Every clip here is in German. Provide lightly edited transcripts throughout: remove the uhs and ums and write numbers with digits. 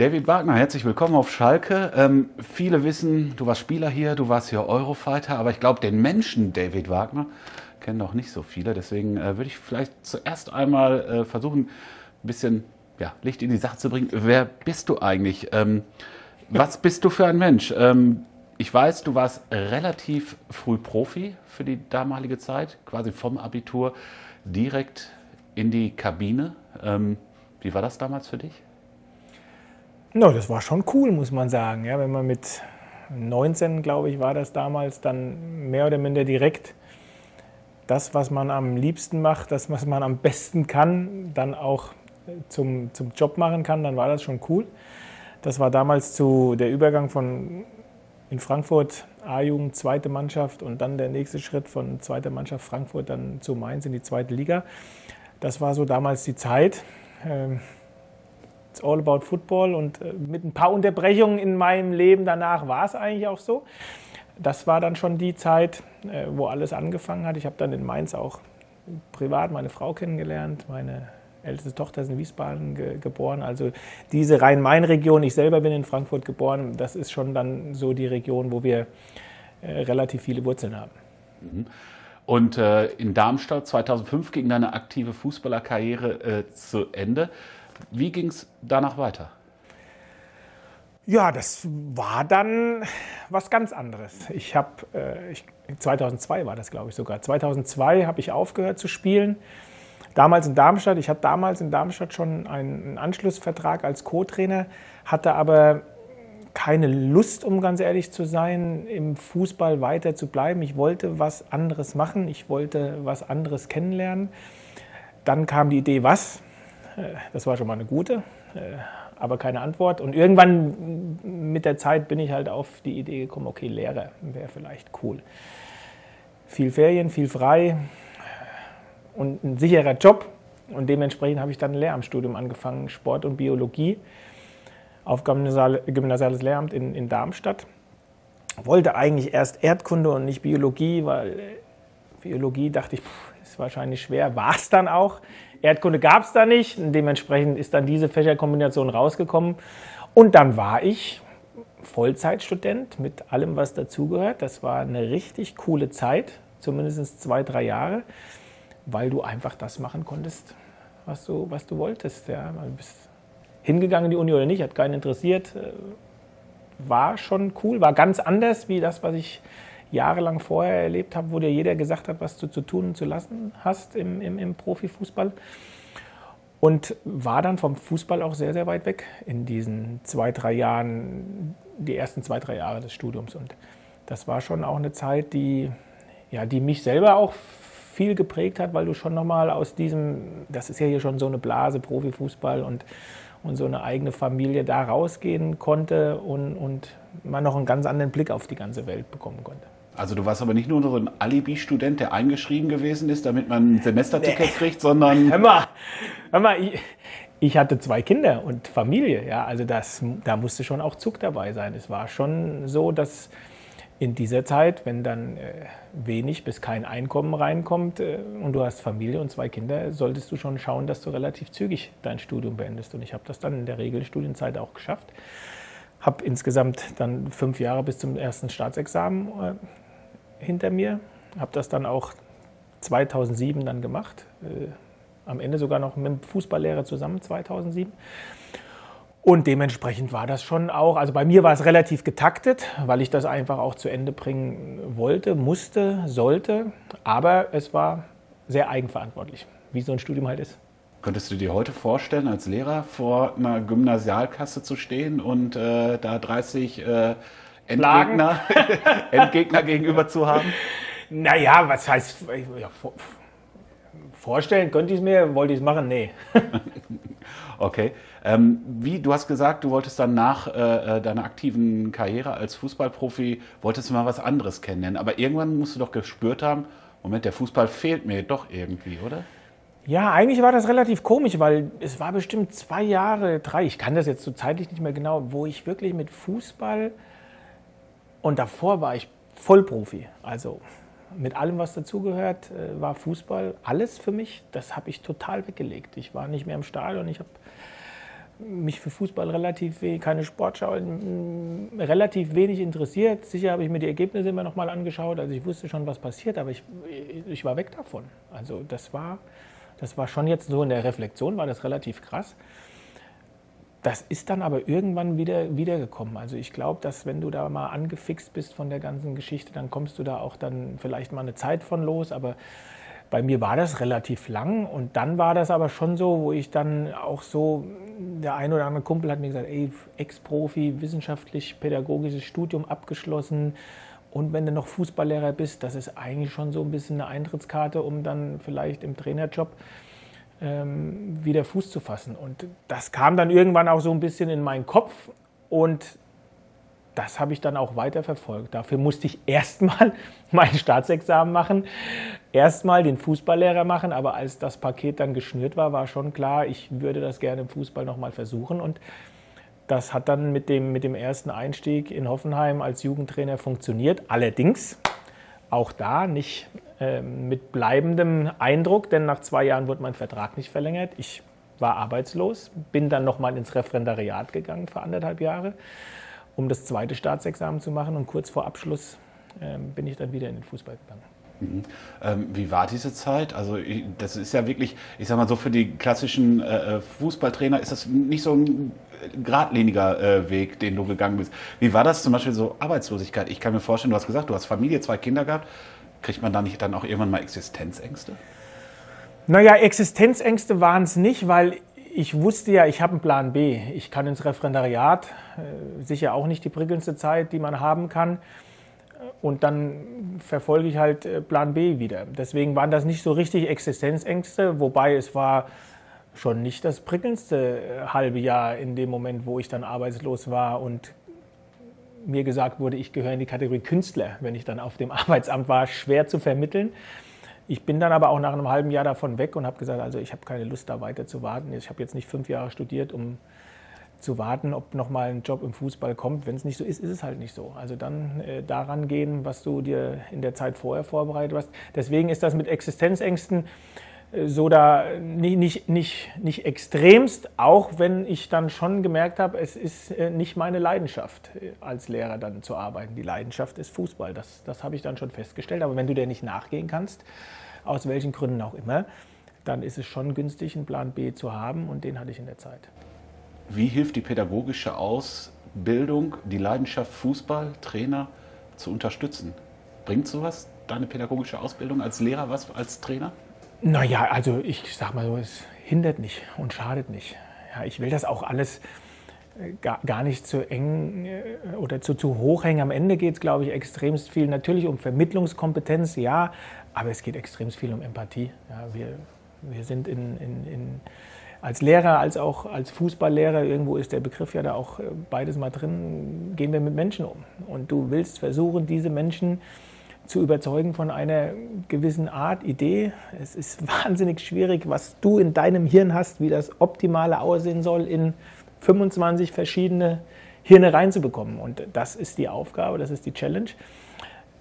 David Wagner, herzlich willkommen auf Schalke. Viele wissen, du warst Spieler hier, du warst hier Eurofighter, aber ich glaube, den Menschen David Wagner kennen noch nicht so viele. Deswegen würde ich vielleicht zuerst einmal versuchen, ein bisschen Licht in die Sache zu bringen. Wer bist du eigentlich? Was bist du für ein Mensch? Ich weiß, du warst relativ früh Profi für die damalige Zeit, quasi vom Abitur direkt in die Kabine. Wie war das damals für dich? No, das war schon cool, muss man sagen. Ja, wenn man mit 19, glaube ich, war das damals, dann mehr oder minder direkt das, was man am liebsten macht, das, was man am besten kann, dann auch zum Job machen kann, dann war das schon cool. Das war damals der Übergang von in Frankfurt A-Jugend, zweite Mannschaft und dann der nächste Schritt von zweiter Mannschaft Frankfurt dann zu Mainz in die zweite Liga. Das war so damals die Zeit. It's all about football und mit ein paar Unterbrechungen in meinem Leben danach war es eigentlich auch so. Das war dann schon die Zeit, wo alles angefangen hat. Ich habe dann in Mainz auch privat meine Frau kennengelernt. Meine älteste Tochter ist in Wiesbaden geboren. Also diese Rhein-Main-Region, ich selber bin in Frankfurt geboren, das ist schon dann so die Region, wo wir relativ viele Wurzeln haben. Und in Darmstadt 2005 ging deine aktive Fußballerkarriere zu Ende. Wie ging es danach weiter? Ja, das war dann was ganz anderes. 2002 war das, glaube ich, sogar. 2002 habe ich aufgehört zu spielen. Damals in Darmstadt. Ich hatte damals in Darmstadt schon einen Anschlussvertrag als Co-Trainer, hatte aber keine Lust, um ganz ehrlich zu sein, im Fußball weiter zu bleiben. Ich wollte was anderes machen. Ich wollte was anderes kennenlernen. Dann kam die Idee, was? Das war schon mal eine gute, aber keine Antwort. Und irgendwann mit der Zeit bin ich halt auf die Idee gekommen, okay, Lehrer wäre vielleicht cool. Viel Ferien, viel frei und ein sicherer Job. Und dementsprechend habe ich dann ein Lehramtsstudium angefangen, Sport und Biologie auf Gymnasiales Lehramt in Darmstadt. Wollte eigentlich erst Erdkunde und nicht Biologie, weil Biologie dachte ich, ist wahrscheinlich schwer, war es dann auch. Erdkunde gab es da nicht, und dementsprechend ist dann diese Fächerkombination rausgekommen. Und dann war ich Vollzeitstudent mit allem, was dazugehört. Das war eine richtig coole Zeit, zumindest 2-3 Jahre, weil du einfach das machen konntest, was du wolltest. Ja. Du bist hingegangen in die Uni oder nicht, hat keinen interessiert. War schon cool, war ganz anders wie das, was ich jahrelang vorher erlebt habe, wo dir jeder gesagt hat, was du zu tun und zu lassen hast im Profifußball. Und war dann vom Fußball auch sehr, sehr weit weg in diesen 2-3 Jahren, die ersten 2-3 Jahre des Studiums. Und das war schon auch eine Zeit, die mich selber auch viel geprägt hat, weil du schon nochmal aus diesem, das ist ja hier schon so eine Blase, Profifußball und so eine eigene Familie da rausgehen konnte und man noch einen ganz anderen Blick auf die ganze Welt bekommen konnte. Also du warst aber nicht nur so ein Alibi-Student, der eingeschrieben gewesen ist, damit man ein Semesterticket kriegt, sondern... Hör mal, ich hatte 2 Kinder und Familie, ja, also da musste schon auch Zug dabei sein. Es war schon so, dass in dieser Zeit, wenn dann wenig bis kein Einkommen reinkommt und du hast Familie und 2 Kinder, solltest du schon schauen, dass du relativ zügig dein Studium beendest. Und ich habe das dann in der Regelstudienzeit auch geschafft. Habe insgesamt dann 5 Jahre bis zum ersten Staatsexamen hinter mir. Habe das dann auch 2007 dann gemacht. Am Ende sogar noch mit dem Fußballlehrer zusammen 2007. Und dementsprechend war das schon auch, also bei mir war es relativ getaktet, weil ich das einfach auch zu Ende bringen wollte, musste, sollte. Aber es war sehr eigenverantwortlich, wie so ein Studium halt ist. Könntest du dir heute vorstellen, als Lehrer vor einer Gymnasialkasse zu stehen und da 30 Endgegner gegenüber zu haben? Naja, was heißt, vorstellen könnte ich es mir, wollte ich es machen? Nee. Okay. Du hast gesagt, du wolltest dann nach deiner aktiven Karriere als Fußballprofi, wolltest du mal was anderes kennenlernen. Aber irgendwann musst du doch gespürt haben, Moment, der Fußball fehlt mir doch irgendwie, oder? Ja, eigentlich war das relativ komisch, weil es war bestimmt 2 Jahre, 3, ich kann das jetzt so zeitlich nicht mehr genau, wo ich wirklich mit Fußball, und davor war ich Vollprofi, also mit allem, was dazugehört, war Fußball alles für mich, das habe ich total weggelegt. Ich war nicht mehr im Stadion, ich habe mich für Fußball keine Sportschau, relativ wenig interessiert. Sicher habe ich mir die Ergebnisse immer noch mal angeschaut, also ich wusste schon, was passiert, aber ich war weg davon. Also das war schon jetzt so in der Reflexion, war das relativ krass. Das ist dann aber irgendwann wiedergekommen. Also ich glaube, dass wenn du da mal angefixt bist von der ganzen Geschichte, dann kommst du da auch dann vielleicht mal eine Zeit von los, aber bei mir war das relativ lang und dann war das aber schon so, wo ich dann auch so, der ein oder andere Kumpel hat mir gesagt, ey, Ex-Profi, wissenschaftlich-pädagogisches Studium abgeschlossen und wenn du noch Fußballlehrer bist, das ist eigentlich schon so ein bisschen eine Eintrittskarte, um dann vielleicht im Trainerjob wieder Fuß zu fassen. Und das kam dann irgendwann auch so ein bisschen in meinen Kopf und das habe ich dann auch weiterverfolgt. Dafür musste ich erstmal mein Staatsexamen machen, erstmal den Fußballlehrer machen, aber als das Paket dann geschnürt war, war schon klar, ich würde das gerne im Fußball nochmal versuchen und das hat dann mit dem ersten Einstieg in Hoffenheim als Jugendtrainer funktioniert. Allerdings auch da nicht mit bleibendem Eindruck, denn nach 2 Jahren wurde mein Vertrag nicht verlängert. Ich war arbeitslos, bin dann nochmal ins Referendariat gegangen für 1,5 Jahre, um das zweite Staatsexamen zu machen und kurz vor Abschluss bin ich dann wieder in den Fußball gegangen. Wie war diese Zeit? Also das ist ja wirklich, ich sag mal so, für die klassischen Fußballtrainer ist das nicht so ein geradliniger Weg, den du gegangen bist. Wie war das zum Beispiel so Arbeitslosigkeit? Ich kann mir vorstellen, du hast gesagt, du hast Familie, 2 Kinder gehabt. Kriegt man da nicht dann auch irgendwann mal Existenzängste? Naja, Existenzängste waren es nicht, weil ich wusste ja, ich habe einen Plan B. Ich kann ins Referendariat, sicher auch nicht die prickelndste Zeit, die man haben kann. Und dann verfolge ich halt Plan B wieder. Deswegen waren das nicht so richtig Existenzängste, wobei es war schon nicht das prickelndste halbe Jahr in dem Moment, wo ich dann arbeitslos war und mir gesagt wurde, ich gehöre in die Kategorie Künstler, wenn ich dann auf dem Arbeitsamt war, schwer zu vermitteln. Ich bin dann aber auch nach einem halben Jahr davon weg und habe gesagt, also ich habe keine Lust, da weiter zu warten. Ich habe jetzt nicht 5 Jahre studiert, um zu warten, ob nochmal ein Job im Fußball kommt. Wenn es nicht so ist, ist es halt nicht so. Also dann daran gehen, was du dir in der Zeit vorher vorbereitet hast. Deswegen ist das mit Existenzängsten so da nicht extremst, auch wenn ich dann schon gemerkt habe, es ist nicht meine Leidenschaft, als Lehrer dann zu arbeiten. Die Leidenschaft ist Fußball, das habe ich dann schon festgestellt. Aber wenn du dir nicht nachgehen kannst, aus welchen Gründen auch immer, dann ist es schon günstig, einen Plan B zu haben und den hatte ich in der Zeit. Wie hilft die pädagogische Ausbildung, die Leidenschaft Fußball, Trainer zu unterstützen? Bringt sowas, deine pädagogische Ausbildung als Lehrer, was als Trainer? Naja, also ich sag mal so, es hindert nicht und schadet nicht. Ja, ich will das auch alles gar nicht zu eng oder zu hoch hängen. Am Ende geht es, glaube ich, extremst viel natürlich um Vermittlungskompetenz, ja, aber es geht extremst viel um Empathie. Ja, wir sind als Lehrer, als auch als Fußballlehrer, irgendwo ist der Begriff ja da auch beides mal drin, gehen wir mit Menschen um. Und du willst versuchen, diese Menschen zu überzeugen von einer gewissen Art, Idee. Es ist wahnsinnig schwierig, was du in deinem Hirn hast, wie das Optimale aussehen soll, in 25 verschiedene Hirne reinzubekommen. Und das ist die Aufgabe, das ist die Challenge.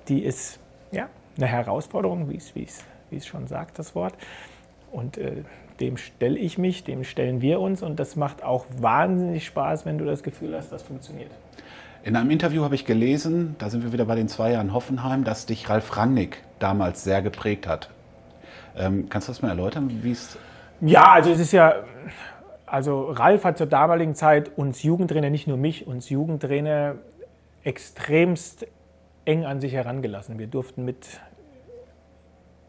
Die ist ja eine Herausforderung, wie es schon sagt, das Wort. Und dem stelle ich mich, dem stellen wir uns. Und das macht auch wahnsinnig Spaß, wenn du das Gefühl hast, das funktioniert. In einem Interview habe ich gelesen, da sind wir wieder bei den 2 Jahren Hoffenheim, dass dich Ralf Rangnick damals sehr geprägt hat. Kannst du das mal erläutern, wie es... Ja, also es ist ja... Also Ralf hat zur damaligen Zeit uns Jugendtrainer, nicht nur mich, uns Jugendtrainer extremst eng an sich herangelassen. Wir durften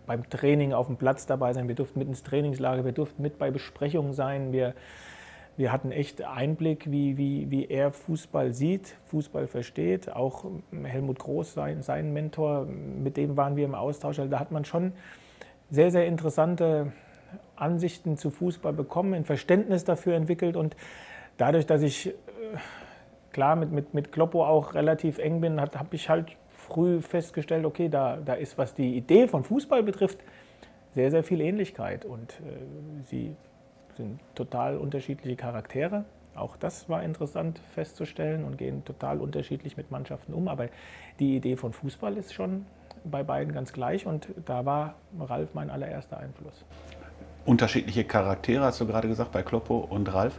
beim Training auf dem Platz dabei sein, wir durften mit ins Trainingslager, wir durften mit bei Besprechungen sein. Wir hatten echt Einblick, wie er Fußball sieht, Fußball versteht. Auch Helmut Groß, sein Mentor, mit dem waren wir im Austausch. Also da hat man schon sehr, sehr interessante Ansichten zu Fußball bekommen, ein Verständnis dafür entwickelt. Und dadurch, dass ich klar mit Kloppo auch relativ eng bin, habe ich halt früh festgestellt, okay, da ist, was die Idee von Fußball betrifft, sehr, sehr viel Ähnlichkeit. Und sie sind total unterschiedliche Charaktere. Auch das war interessant festzustellen und gehen total unterschiedlich mit Mannschaften um. Aber die Idee von Fußball ist schon bei beiden ganz gleich und da war Ralf mein allererster Einfluss. unterschiedliche Charaktere, hast du gerade gesagt, bei Kloppo und Ralf.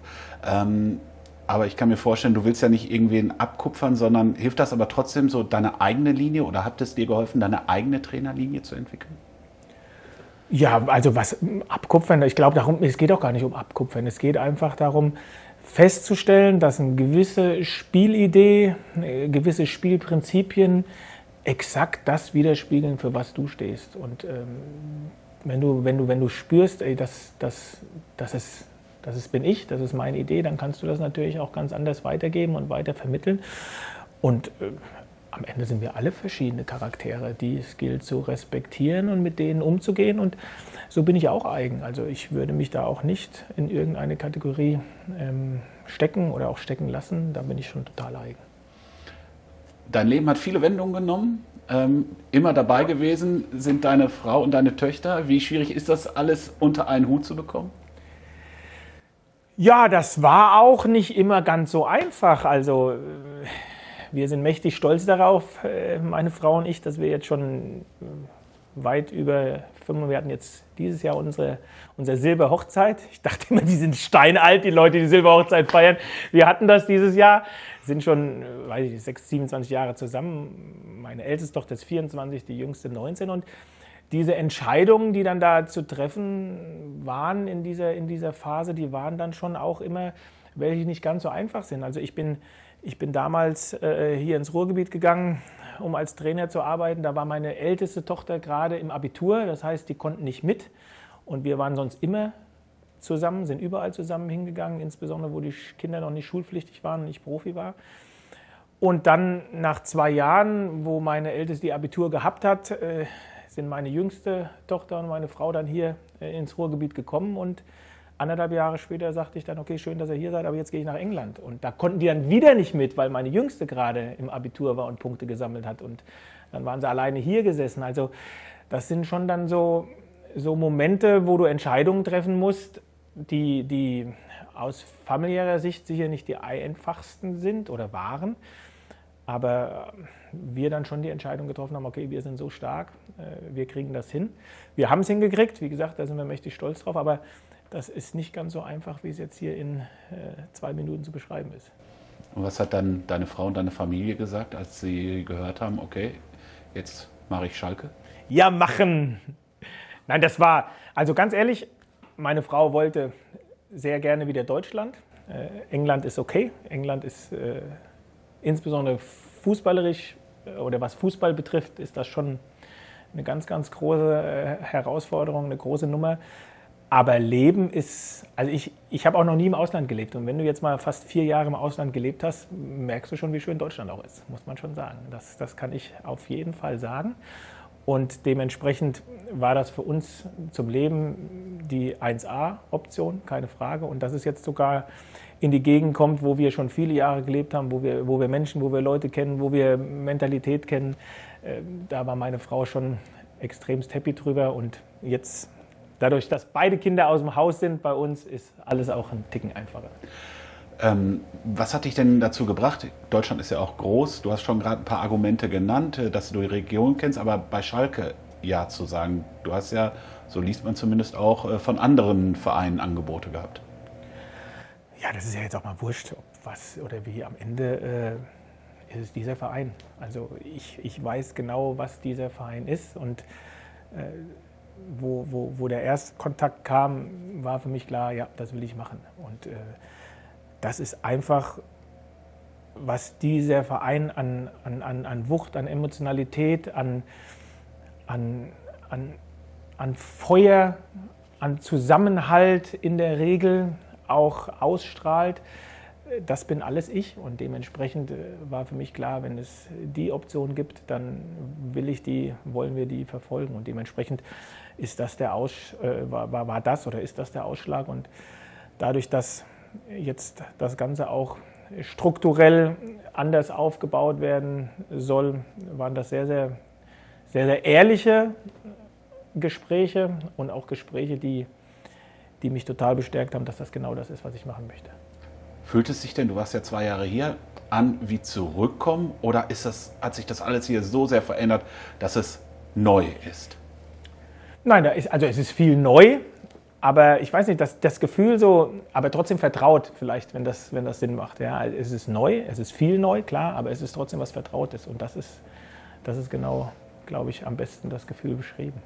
Aber ich kann mir vorstellen, du willst ja nicht irgendwen abkupfern, sondern hilft das aber trotzdem so deine eigene Linie oder hat es dir geholfen, deine eigene Trainerlinie zu entwickeln? Ja, also was abkupfern, ich glaube, es geht auch gar nicht um abkupfern. Es geht einfach darum, festzustellen, dass eine gewisse Spielidee, gewisse Spielprinzipien exakt das widerspiegeln, für was du stehst. Und wenn du spürst, ey, das bin ich, das ist meine Idee, dann kannst du das natürlich auch ganz anders weitergeben und weiter vermitteln. Und am Ende sind wir alle verschiedene Charaktere, die es gilt zu respektieren und mit denen umzugehen. Und so bin ich auch eigen. Also ich würde mich da auch nicht in irgendeine Kategorie stecken oder auch stecken lassen. Da bin ich schon total eigen. Dein Leben hat viele Wendungen genommen. Immer dabei gewesen sind deine Frau und deine Töchter. Wie schwierig ist das alles unter einen Hut zu bekommen? Ja, das war auch nicht immer ganz so einfach. Also wir sind mächtig stolz darauf, meine Frau und ich, dass wir jetzt schon weit über 5, wir hatten jetzt dieses Jahr unsere Silberhochzeit. Ich dachte immer, die sind steinalt, die Leute, die Silberhochzeit feiern. Wir hatten das dieses Jahr, sind schon, weiß ich, 27 Jahre zusammen. Meine älteste Tochter ist 24, die jüngste 19. Und diese Entscheidungen, die dann da zu treffen waren in dieser Phase, die waren dann schon auch immer, welche die nicht ganz so einfach sind. Also ich bin damals hier ins Ruhrgebiet gegangen, um als Trainer zu arbeiten. Da war meine älteste Tochter gerade im Abitur, das heißt, die konnten nicht mit. Und wir waren sonst immer zusammen, sind überall zusammen hingegangen, insbesondere wo die Kinder noch nicht schulpflichtig waren und ich Profi war. Und dann nach 2 Jahren, wo meine Älteste die Abitur gehabt hat, sind meine jüngste Tochter und meine Frau dann hier ins Ruhrgebiet gekommen. Und 1,5 Jahre später sagte ich dann, okay, schön, dass ihr hier seid, aber jetzt gehe ich nach England. Und da konnten die dann wieder nicht mit, weil meine Jüngste gerade im Abitur war und Punkte gesammelt hat. Und dann waren sie alleine hier gesessen. Also das sind schon dann so Momente, wo du Entscheidungen treffen musst, die aus familiärer Sicht sicher nicht die einfachsten sind oder waren. Aber wir dann schon die Entscheidung getroffen haben, okay, wir sind so stark, wir kriegen das hin. Wir haben es hingekriegt, wie gesagt, da sind wir mächtig stolz drauf, aber das ist nicht ganz so einfach, wie es jetzt hier in 2 Minuten zu beschreiben ist. Und was hat dann deine Frau und deine Familie gesagt, als sie gehört haben, okay, jetzt mache ich Schalke? Ja, machen! Nein, das war, also ganz ehrlich, meine Frau wollte sehr gerne wieder Deutschland. England ist okay, England ist insbesondere fußballerisch oder was Fußball betrifft, ist das schon eine ganz, ganz große Herausforderung, eine große Nummer. Aber Leben ist, also ich habe auch noch nie im Ausland gelebt. Und wenn du jetzt mal fast 4 Jahre im Ausland gelebt hast, merkst du schon, wie schön Deutschland auch ist, muss man schon sagen. Das kann ich auf jeden Fall sagen. Und dementsprechend war das für uns zum Leben die 1A-Option, keine Frage. Und dass es jetzt sogar in die Gegend kommt, wo wir schon viele Jahre gelebt haben, wo wir Menschen, wo wir Leute kennen, wo wir Mentalität kennen, da war meine Frau schon extremst happy drüber. Und jetzt, dadurch, dass beide Kinder aus dem Haus sind bei uns, ist alles auch ein Ticken einfacher. Was hat dich denn dazu gebracht? Deutschland ist ja auch groß. Du hast schon gerade ein paar Argumente genannt, dass du die Region kennst, aber bei Schalke ja zu sagen. Du hast ja, so liest man zumindest auch, von anderen Vereinen Angebote gehabt. Ja, das ist ja jetzt auch mal wurscht, ob was oder wie. Am Ende ist es dieser Verein. Also ich weiß genau, was dieser Verein ist. Und wo der erste Kontakt kam, war für mich klar, ja, das will ich machen. Und das ist einfach, was dieser Verein an Wucht, an Emotionalität, an Feuer, an Zusammenhalt in der Regel auch ausstrahlt. Das bin alles ich und dementsprechend war für mich klar, wenn es die Option gibt, dann wollen wir die verfolgen und dementsprechend ist das war das oder ist das der Ausschlag und dadurch, dass jetzt das Ganze auch strukturell anders aufgebaut werden soll, waren das sehr, sehr, sehr, sehr ehrliche Gespräche und auch Gespräche, die mich total bestärkt haben, dass das genau das ist, was ich machen möchte. Fühlt es sich denn, du warst ja 2 Jahre hier, an wie zurückkommen oder hat sich das alles hier so sehr verändert, dass es neu ist? Nein, es ist viel neu, aber ich weiß nicht, das Gefühl so, aber trotzdem vertraut vielleicht, wenn das Sinn macht. Ja, es ist neu, es ist viel neu, klar, aber es ist trotzdem was Vertrautes. Und das ist genau, glaube ich, am besten das Gefühl beschrieben.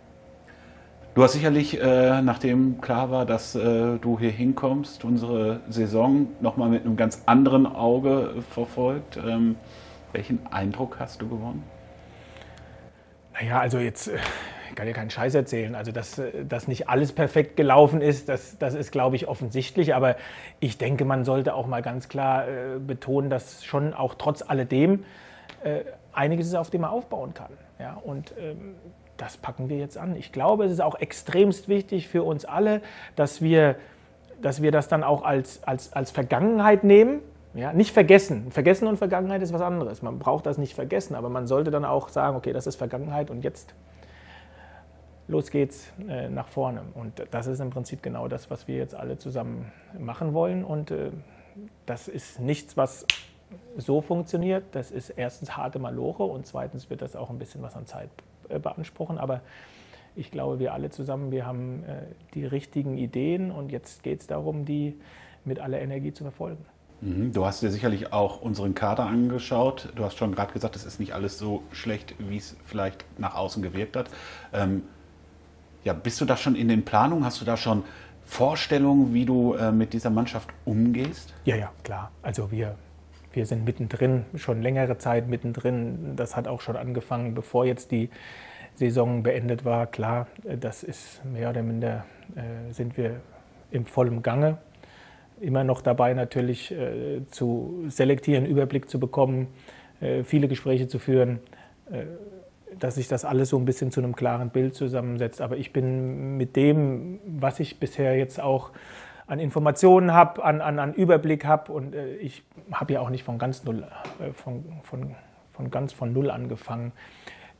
Du hast sicherlich, nachdem klar war, dass du hier hinkommst, unsere Saison nochmal mit einem ganz anderen Auge verfolgt. Welchen Eindruck hast du gewonnen? Naja, also jetzt, ich kann dir keinen Scheiß erzählen. Also, dass nicht alles perfekt gelaufen ist, das ist, glaube ich, offensichtlich. Aber ich denke, man sollte auch mal ganz klar betonen, dass schon auch trotz alledem einiges ist, auf dem man aufbauen kann. Ja, und das packen wir jetzt an. Ich glaube, es ist auch extremst wichtig für uns alle, dass wir das dann auch als Vergangenheit nehmen. Ja, nicht vergessen. Vergessen und Vergangenheit ist was anderes. Man braucht das nicht vergessen, aber man sollte dann auch sagen, okay, das ist Vergangenheit und jetzt los geht's nach vorne. Und das ist im Prinzip genau das, was wir jetzt alle zusammen machen wollen. Und das ist nichts, was so funktioniert. Das ist erstens harte Maloche und zweitens wird das auch ein bisschen was an Zeit beanspruchen. Aber ich glaube, wir alle zusammen, wir haben die richtigen Ideen und jetzt geht es darum, die mit aller Energie zu verfolgen. Du hast dir sicherlich auch unseren Kader angeschaut. Du hast schon gerade gesagt, es ist nicht alles so schlecht, wie es vielleicht nach außen gewirkt hat. Ja, bist du da schon in den Planungen? Hast du da schon Vorstellungen, wie du mit dieser Mannschaft umgehst? Ja, klar. Also wir sind mittendrin, schon längere Zeit mittendrin. Das hat auch schon angefangen, bevor jetzt die Saison beendet war. Klar, das ist mehr oder minder, sind wir im vollen Gange. Immer noch dabei natürlich zu selektieren, Überblick zu bekommen, viele Gespräche zu führen, dass sich das alles so ein bisschen zu einem klaren Bild zusammensetzt. Aber ich bin mit dem, was ich bisher jetzt auch an Informationen habe, an Überblick habe und ich habe ja auch nicht von ganz null angefangen,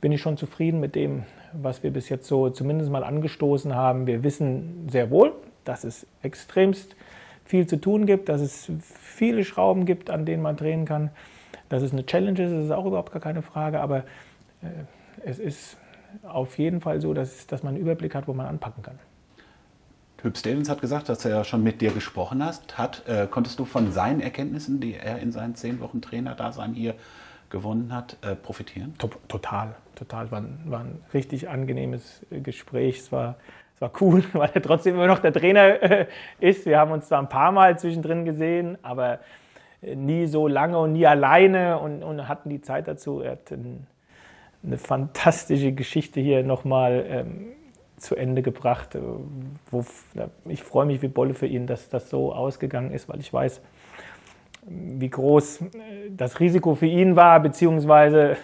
bin ich schon zufrieden mit dem, was wir bis jetzt so zumindest mal angestoßen haben. Wir wissen sehr wohl, dass es extremst viel zu tun gibt, dass es viele Schrauben gibt, an denen man drehen kann. Dass es eine Challenge ist, das ist auch überhaupt gar keine Frage, aber es ist auf jeden Fall so, dass man einen Überblick hat, wo man anpacken kann. Hüb Stevens hat gesagt, dass er schon mit dir gesprochen hat. Konntest du von seinen Erkenntnissen, die er in seinen 10 Wochen Trainerdasein hier gewonnen hat, profitieren? Total. War ein richtig angenehmes Gespräch. Es war cool, weil er trotzdem immer noch der Trainer ist. Wir haben uns zwar ein paar Mal zwischendrin gesehen, aber nie so lange und nie alleine und hatten die Zeit dazu. Er hat eine fantastische Geschichte hier nochmal zu Ende gebracht. Ich freue mich wie Bolle für ihn, dass das so ausgegangen ist, weil ich weiß, wie groß das Risiko für ihn war, beziehungsweise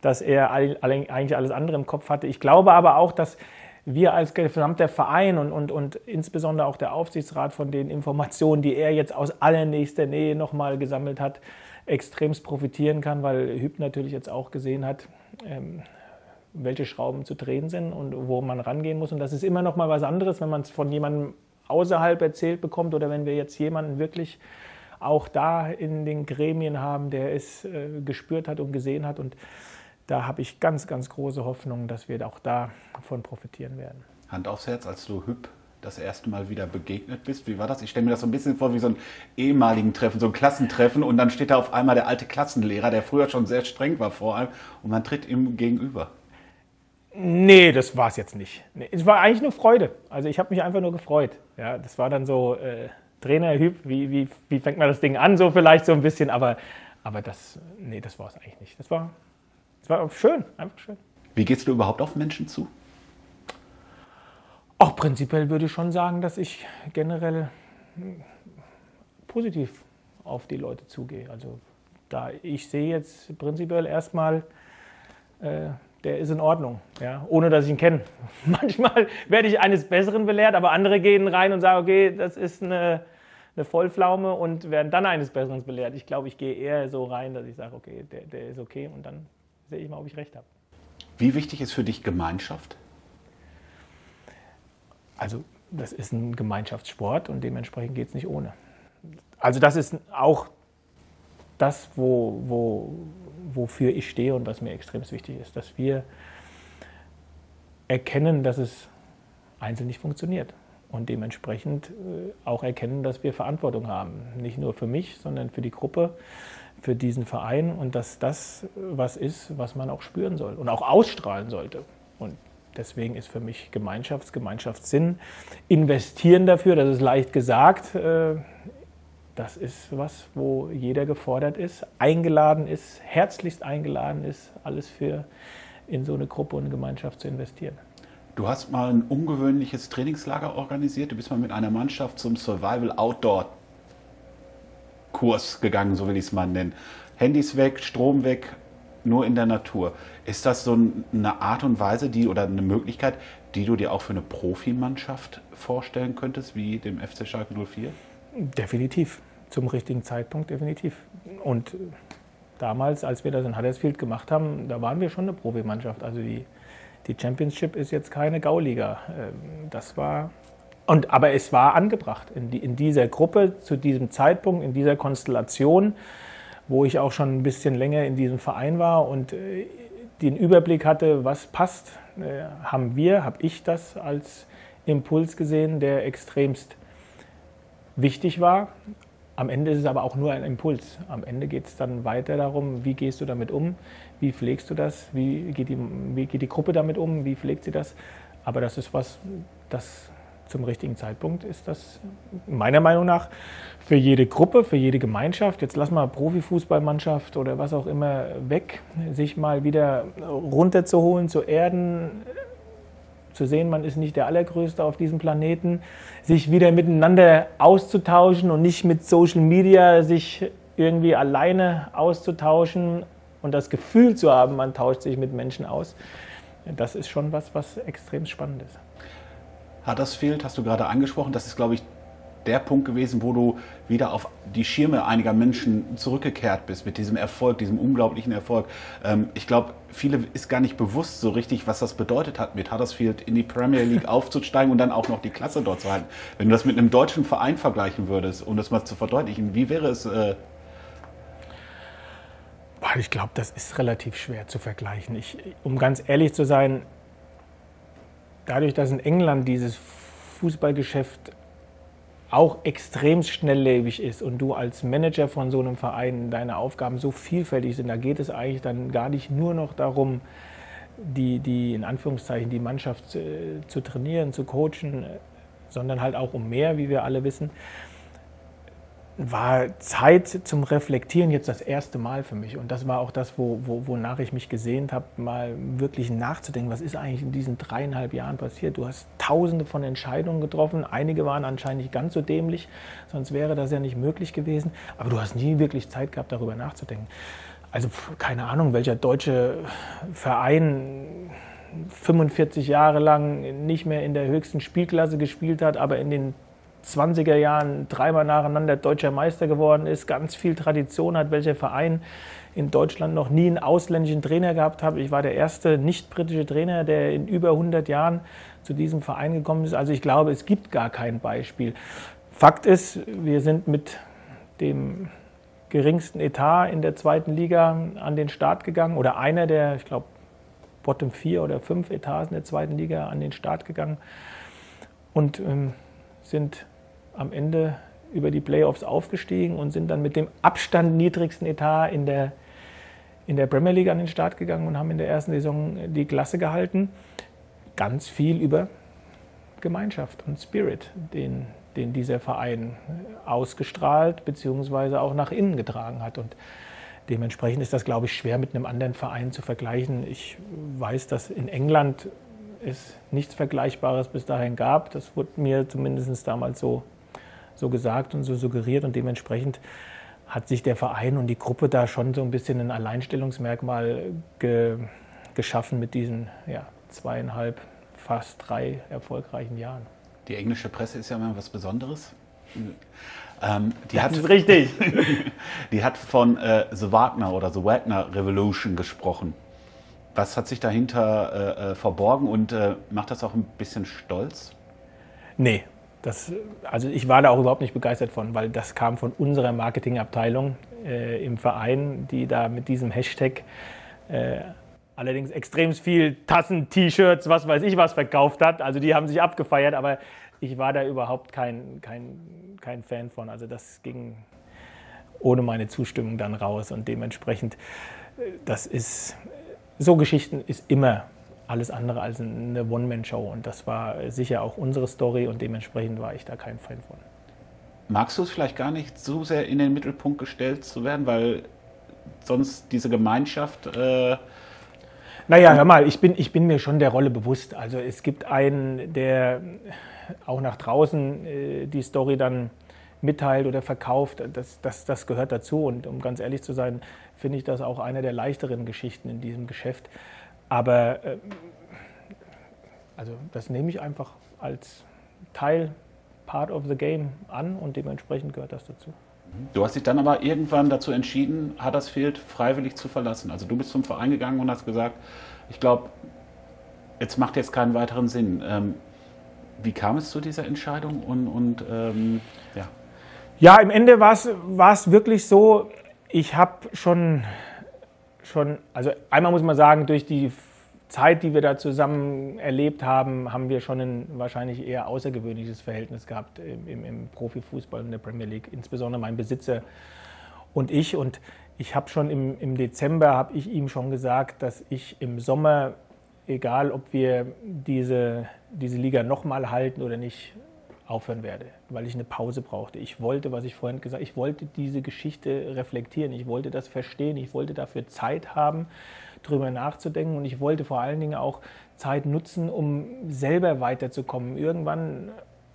dass er eigentlich alles andere im Kopf hatte. Ich glaube aber auch, dass wir als gesamter Verein und insbesondere auch der Aufsichtsrat von den Informationen, die er jetzt aus allernächster Nähe nochmal gesammelt hat, extremst profitieren kann, weil Hüb natürlich jetzt auch gesehen hat, welche Schrauben zu drehen sind und wo man rangehen muss. Und das ist immer noch mal was anderes, wenn man es von jemandem außerhalb erzählt bekommt oder wenn wir jetzt jemanden wirklich auch da in den Gremien haben, der es gespürt hat und gesehen hat. Und da habe ich ganz, ganz große Hoffnung, dass wir auch davon profitieren werden. Hand aufs Herz, als du Hüb das erste Mal wieder begegnet bist, wie war das? Ich stelle mir das so ein bisschen vor wie so ein ehemaligen Treffen, so ein Klassentreffen und dann steht da auf einmal der alte Klassenlehrer, der früher schon sehr streng war vor allem und man tritt ihm gegenüber. Nee, das war es jetzt nicht. Nee, es war eigentlich nur Freude. Also ich habe mich einfach nur gefreut. Ja, das war dann so, Trainer Hüb, wie fängt man das Ding an, so vielleicht so ein bisschen, aber das war es eigentlich nicht. Das war schön, einfach schön. Wie gehst du überhaupt auf Menschen zu? Auch prinzipiell würde ich schon sagen, dass ich generell positiv auf die Leute zugehe. Also ich sehe jetzt prinzipiell erstmal, der ist in Ordnung, ja, ohne dass ich ihn kenne. Manchmal werde ich eines Besseren belehrt, aber andere gehen rein und sagen, okay, das ist eine Vollpflaume und werden dann eines Besseren belehrt. Ich glaube, ich gehe eher so rein, dass ich sage, okay, der ist okay und dann sehe ich mal, ob ich recht habe. Wie wichtig ist für dich Gemeinschaft? Also das ist ein Gemeinschaftssport und dementsprechend geht es nicht ohne. Also das ist auch das, wofür ich stehe und was mir extrem wichtig ist, dass wir erkennen, dass es einzeln nicht funktioniert. und dementsprechend auch erkennen, dass wir Verantwortung haben. Nicht nur für mich, sondern für die Gruppe, für diesen Verein und dass das was ist, was man auch spüren soll und auch ausstrahlen sollte. Und deswegen ist für mich Gemeinschaftssinn, investieren dafür, das ist leicht gesagt, das ist was, wo jeder gefordert ist, eingeladen ist, herzlichst eingeladen ist, alles für in so eine Gruppe und eine Gemeinschaft zu investieren. Du hast mal ein ungewöhnliches Trainingslager organisiert. Du bist mal mit einer Mannschaft zum Survival-Outdoor-Kurs gegangen, so will ich es mal nennen. Handys weg, Strom weg, nur in der Natur. Ist das so eine Art und Weise, oder eine Möglichkeit, die du dir auch für eine Profimannschaft vorstellen könntest, wie dem FC Schalke 04? Definitiv. Zum richtigen Zeitpunkt definitiv. Und damals, als wir das in Huddersfield gemacht haben, da waren wir schon eine Profimannschaft. Also die Championship ist jetzt keine Gauliga. Aber es war angebracht in dieser Gruppe, zu diesem Zeitpunkt, in dieser Konstellation, wo ich auch schon ein bisschen länger in diesem Verein war und den Überblick hatte, was passt, habe ich das als Impuls gesehen, der extremst wichtig war. Am Ende ist es aber auch nur ein Impuls. Am Ende geht es dann weiter darum, wie gehst du damit um, wie pflegst du das, wie geht die Gruppe damit um, wie pflegt sie das. Aber das ist was, das zum richtigen Zeitpunkt ist das meiner Meinung nach für jede Gruppe, für jede Gemeinschaft, jetzt lass mal Profifußballmannschaft oder was auch immer weg, sich mal wieder runterzuholen, zu erden, zu sehen, man ist nicht der Allergrößte auf diesem Planeten, sich wieder miteinander auszutauschen und nicht mit Social Media sich irgendwie alleine auszutauschen und das Gefühl zu haben, man tauscht sich mit Menschen aus. Das ist schon was extrem spannend ist. Huddersfield hast du gerade angesprochen, das ist, glaube ich, der Punkt gewesen, wo du wieder auf die Schirme einiger Menschen zurückgekehrt bist mit diesem Erfolg, diesem unglaublichen Erfolg. Ich glaube, viele ist gar nicht bewusst so richtig, was das bedeutet hat, mit Huddersfield in die Premier League aufzusteigen und dann auch noch die Klasse dort zu halten. Wenn du das mit einem deutschen Verein vergleichen würdest, um das mal zu verdeutlichen, wie wäre es? Ich glaube, das ist relativ schwer zu vergleichen. Um ganz ehrlich zu sein, dadurch, dass in England dieses Fußballgeschäft auch extrem schnelllebig ist und du als Manager von so einem Verein deine Aufgaben so vielfältig sind, da geht es eigentlich dann gar nicht nur noch darum, die in Anführungszeichen die Mannschaft zu trainieren, zu coachen, sondern halt auch um mehr, wie wir alle wissen. War Zeit zum Reflektieren jetzt das erste Mal für mich. Und das war auch das, wonach ich mich gesehnt habe, mal wirklich nachzudenken, was ist eigentlich in diesen 3,5 Jahren passiert. Du hast tausende von Entscheidungen getroffen, einige waren anscheinend nicht ganz so dämlich, sonst wäre das ja nicht möglich gewesen. Aber du hast nie wirklich Zeit gehabt, darüber nachzudenken. Also keine Ahnung, welcher deutsche Verein 45 Jahre lang nicht mehr in der höchsten Spielklasse gespielt hat, aber in den 20er Jahren 3-mal nacheinander deutscher Meister geworden ist, ganz viel Tradition hat, welcher Verein in Deutschland noch nie einen ausländischen Trainer gehabt hat. Ich war der erste nicht-britische Trainer, der in über 100 Jahren zu diesem Verein gekommen ist. Also ich glaube, es gibt gar kein Beispiel. Fakt ist, wir sind mit dem geringsten Etat in der 2. Liga an den Start gegangen oder einer der, ich glaube, Bottom 4 oder 5 Etats in der 2. Liga an den Start gegangen und sind am Ende über die Playoffs aufgestiegen und sind dann mit dem Abstand niedrigsten Etat in der Premier League an den Start gegangen und haben in der ersten Saison die Klasse gehalten. Ganz viel über Gemeinschaft und Spirit, den dieser Verein ausgestrahlt bzw. auch nach innen getragen hat. Und dementsprechend ist das, glaube ich, schwer mit einem anderen Verein zu vergleichen. Ich weiß, dass in England es nichts Vergleichbares bis dahin gab. Das wurde mir zumindest damals so gesagt und so suggeriert. Und dementsprechend hat sich der Verein und die Gruppe da schon so ein bisschen ein Alleinstellungsmerkmal geschaffen mit diesen 2,5, fast 3 erfolgreichen Jahren. Die englische Presse ist ja immer was Besonderes. Das ist richtig. Die hat von The Wagner oder The Wagner Revolution gesprochen. Was hat sich dahinter verborgen und macht das auch ein bisschen stolz? Nee, also ich war da auch überhaupt nicht begeistert von, weil das kam von unserer Marketingabteilung im Verein, die da mit diesem Hashtag allerdings extrem viel Tassen, T-Shirts, was weiß ich was verkauft hat. Also die haben sich abgefeiert, aber ich war da überhaupt kein Fan von. Also das ging ohne meine Zustimmung dann raus und dementsprechend, so Geschichten ist immer alles andere als eine One-Man-Show und das war sicher auch unsere Story und dementsprechend war ich da kein Fan von. Magst du es vielleicht gar nicht so sehr in den Mittelpunkt gestellt zu werden, weil sonst diese Gemeinschaft... Naja, hör mal, ich bin mir schon der Rolle bewusst. Also es gibt einen, der auch nach draußen die Story dann mitteilt oder verkauft. Das gehört dazu und um ganz ehrlich zu sein, finde ich das auch eine der leichteren Geschichten in diesem Geschäft. Aber also das nehme ich einfach als Part of the game an und dementsprechend gehört das dazu. Du hast dich dann aber irgendwann dazu entschieden, Huddersfield freiwillig zu verlassen. Also du bist zum Verein gegangen und hast gesagt, ich glaube, jetzt macht jetzt keinen weiteren Sinn. Wie kam es zu dieser Entscheidung? Ja. Ja, im Ende war es wirklich so, ich habe schon, also einmal muss man sagen, durch die Zeit, die wir da zusammen erlebt haben, haben wir schon ein wahrscheinlich eher außergewöhnliches Verhältnis gehabt im Profifußball in der Premier League, insbesondere mein Besitzer und ich. Und ich habe schon im Dezember, habe ich ihm schon gesagt, dass ich im Sommer, egal ob wir diese Liga nochmal halten oder nicht, aufhören werde, weil ich eine Pause brauchte. Ich wollte, was ich vorhin gesagt habe, ich wollte diese Geschichte reflektieren, ich wollte das verstehen, ich wollte dafür Zeit haben, drüber nachzudenken und ich wollte vor allen Dingen auch Zeit nutzen, um selber weiterzukommen. Irgendwann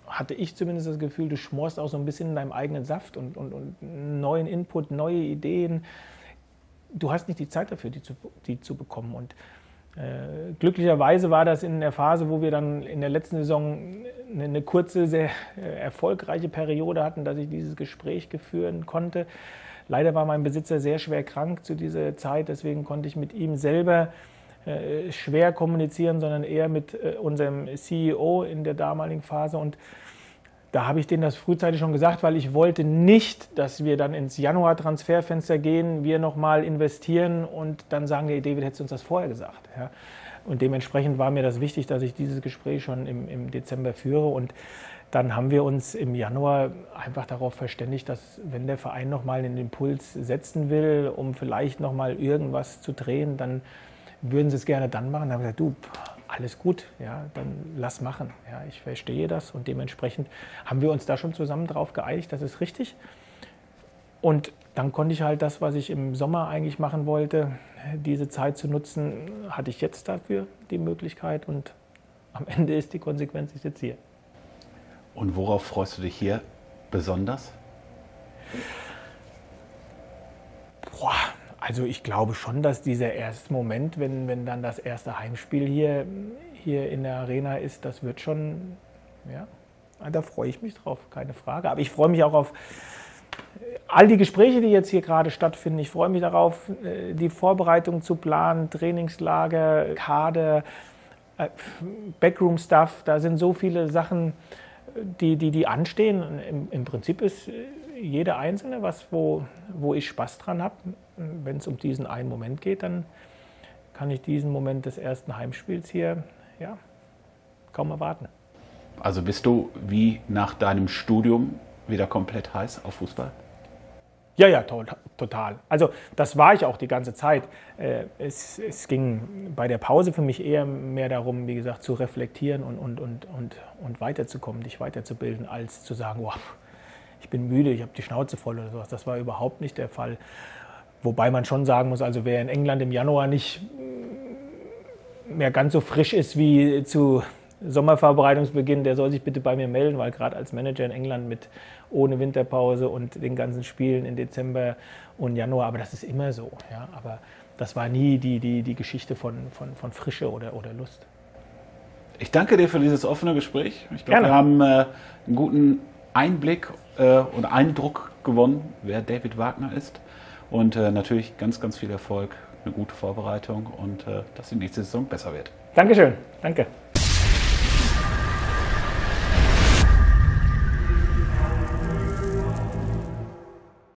hatte ich zumindest das Gefühl, du schmorst auch so ein bisschen in deinem eigenen Saft und neuen Input, neue Ideen. Du hast nicht die Zeit dafür, die zu bekommen. Und glücklicherweise war das in der Phase, wo wir dann in der letzten Saison eine kurze, sehr erfolgreiche Periode hatten, dass ich dieses Gespräch führen konnte. Leider war mein Besitzer sehr schwer krank zu dieser Zeit, deswegen konnte ich mit ihm selber schwer kommunizieren, sondern eher mit unserem CEO in der damaligen Phase. Und da habe ich denen das frühzeitig schon gesagt, weil ich wollte nicht, dass wir dann ins Januar-Transferfenster gehen, wir nochmal investieren und dann sagen, hey David, hättest du uns das vorher gesagt. Ja? Und dementsprechend war mir das wichtig, dass ich dieses Gespräch schon im Dezember führe. Und dann haben wir uns im Januar einfach darauf verständigt, dass wenn der Verein nochmal einen Impuls setzen will, um vielleicht nochmal irgendwas zu drehen, dann würden sie es gerne dann machen. Dann haben wir gesagt, du, alles gut, ja, dann lass machen. Ja, ich verstehe das und dementsprechend haben wir uns da schon zusammen drauf geeinigt, das ist richtig. Und dann konnte ich halt das, was ich im Sommer eigentlich machen wollte, diese Zeit zu nutzen, hatte ich jetzt dafür die Möglichkeit und am Ende ist die Konsequenz, ich sitze hier. Und worauf freust du dich hier besonders? Boah, also ich glaube schon, dass dieser erste Moment, wenn dann das erste Heimspiel hier in der Arena ist, das wird schon, ja, da freue ich mich drauf, keine Frage. Aber ich freue mich auch auf all die Gespräche, die jetzt hier gerade stattfinden. Ich freue mich darauf, die Vorbereitung zu planen, Trainingslager, Kader, Backroom-Stuff. Da sind so viele Sachen, die anstehen. Im Prinzip ist jeder Einzelne wo ich Spaß dran habe. Wenn es um diesen einen Moment geht, dann kann ich diesen Moment des ersten Heimspiels hier kaum erwarten. Also bist du wie nach deinem Studium wieder komplett heiß auf Fußball? Ja, total. Also das war ich auch die ganze Zeit. Es ging bei der Pause für mich eher mehr darum, wie gesagt, zu reflektieren und weiterzukommen, dich weiterzubilden, als zu sagen, wow, ich bin müde, ich habe die Schnauze voll oder sowas. Das war überhaupt nicht der Fall. Wobei man schon sagen muss, also wer in England im Januar nicht mehr ganz so frisch ist wie zu Sommervorbereitungsbeginn, der soll sich bitte bei mir melden, weil gerade als Manager in England ohne Winterpause und den ganzen Spielen in Dezember und Januar, aber das ist immer so. Ja? Aber das war nie die Geschichte von Frische oder Lust. Ich danke dir für dieses offene Gespräch. Ich glaube, wir haben einen guten Einblick und Eindruck gewonnen, wer David Wagner ist. Und natürlich ganz, ganz viel Erfolg, eine gute Vorbereitung und dass die nächste Saison besser wird. Dankeschön. Danke.